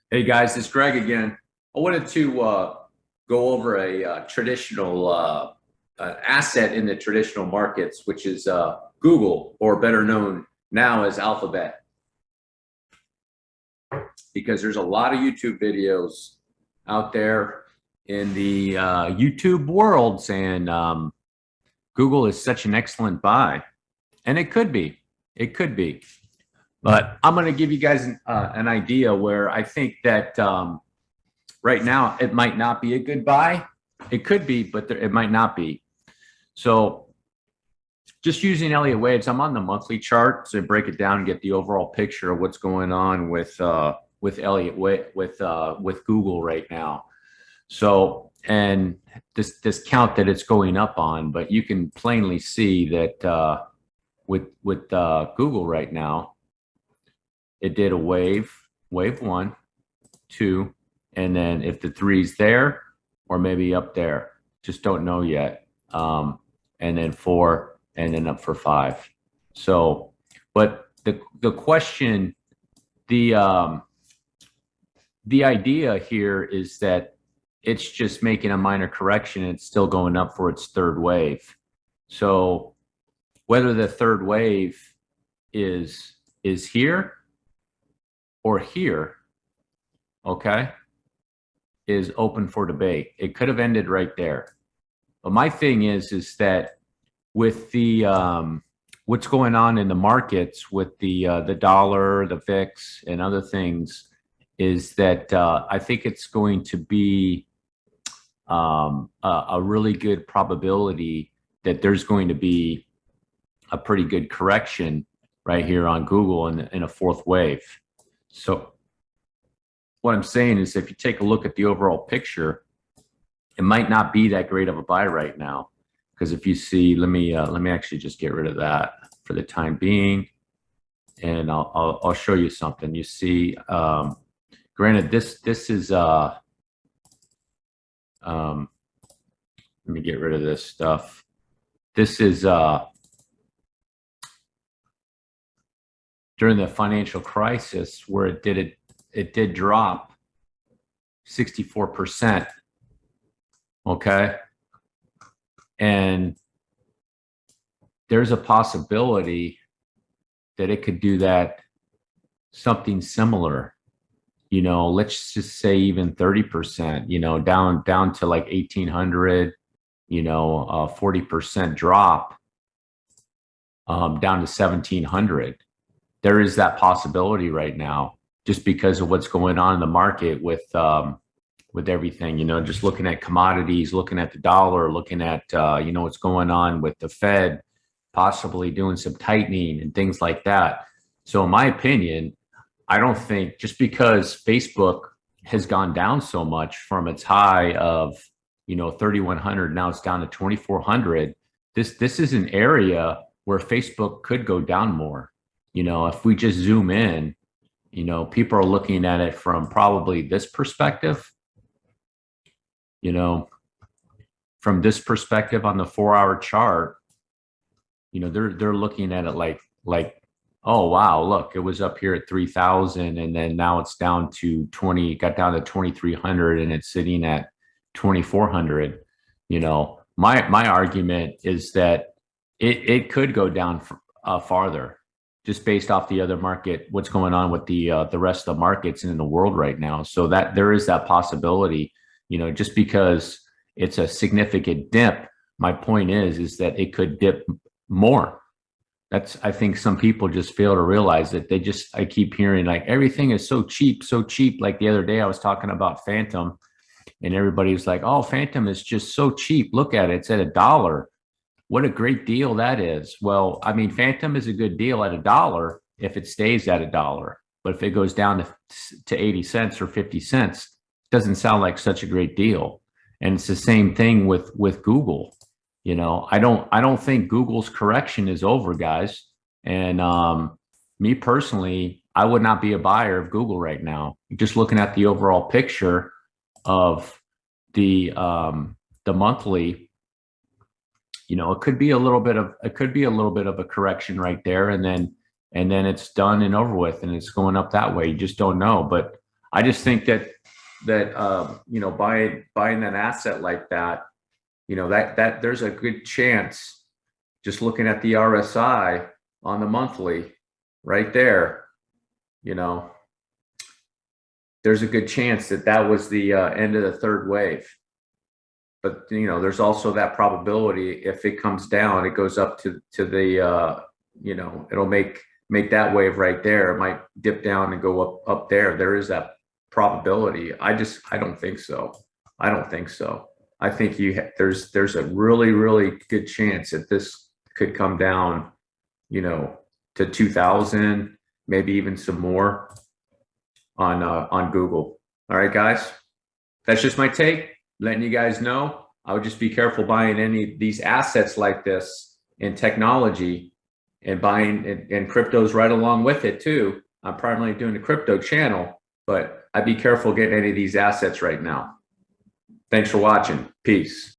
Hey guys, it's Greg again. I wanted to go over a traditional asset in the traditional markets, which is Google, or better known now as Alphabet, because there's a lot of YouTube videos out there in the YouTube world saying Google is such an excellent buy, and it could be, it could be. But I'm going to give you guys an idea where I think that. Right now, it might not be a good buy. It could be, but it might not be. So just using Elliott waves, I'm on the monthly chart to break it down and get the overall picture of what's going on with Elliott with Google right now. So and this count that it's going up on, but you can plainly see that with Google right now, it did a wave one, two. And then if the three's there or maybe up there, just don't know yet. And then four, and then up for five. So, but the question, the idea here is that it's just making a minor correction. It's still going up for its third wave. So whether the third wave is here or here, okay, is open for debate. It could have ended right there. But my thing is that with the what's going on in the markets with the dollar, the VIX, and other things, is that I think it's going to be a really good probability that there's going to be a pretty good correction right here on Google in a fourth wave. So what I'm saying is if you take a look at the overall picture, it might not be that great of a buy right now. Because if you see, let me actually just get rid of that for the time being. And I'll show you something. You see, granted, this is let me get rid of this stuff. This is during the financial crisis where it did drop 64%. Okay. And there's a possibility that it could do that, something similar, let's just say even 30%, down to like 1800, 40% drop, down to 1700. There is that possibility right now, just because of what's going on in the market with everything, just looking at commodities, looking at the dollar, looking at, what's going on with the Fed, possibly doing some tightening and things like that. So in my opinion, I don't think just because Facebook has gone down so much from its high of, 3,100, now it's down to 2,400. This is an area where Facebook could go down more. If we just zoom in, people are looking at it from probably this perspective, from this perspective on the 4-hour chart, they're looking at it like, oh, wow, look, it was up here at 3,000 and then now it's down to 20, got down to 2,300 and it's sitting at 2,400. My argument is that it could go down farther, just based off the other market, what's going on with the rest of the markets in the world right now. So that there is that possibility, just because it's a significant dip. My point is that it could dip more. I think some people just fail to realize that I keep hearing like everything is so cheap, so cheap. Like the other day I was talking about Phantom and everybody was like, oh, Phantom is just so cheap. Look at it. It's at $1. What a great deal that is. Well, I mean, Phantom is a good deal at $1 if it stays at $1. But if it goes down to 80 cents or 50 cents, it doesn't sound like such a great deal. And it's the same thing with Google. I don't think Google's correction is over, guys. And me personally, I would not be a buyer of Google right now. Just looking at the overall picture of the monthly, it could be a little bit of a correction right there, and then it's done and over with, and it's going up that way. You just don't know. But I just think that you know, buying an asset like that, you know, that there's a good chance, just looking at the RSI on the monthly right there, you know, there's a good chance that that was the end of the third wave. But you know, there's also that probability if it comes down, it goes up to the you know, it'll make that wave right there. It might dip down and go up there. There is that probability. I don't think so. I don't think so. I think there's a really good chance that this could come down, you know, to 2000, maybe even some more on Google. All right, guys, that's just my take. Letting you guys know, I would just be careful buying any of these assets like this in technology, and buying and crypto's right along with it too. I'm primarily doing the crypto channel, but I'd be careful getting any of these assets right now. Thanks for watching. Peace.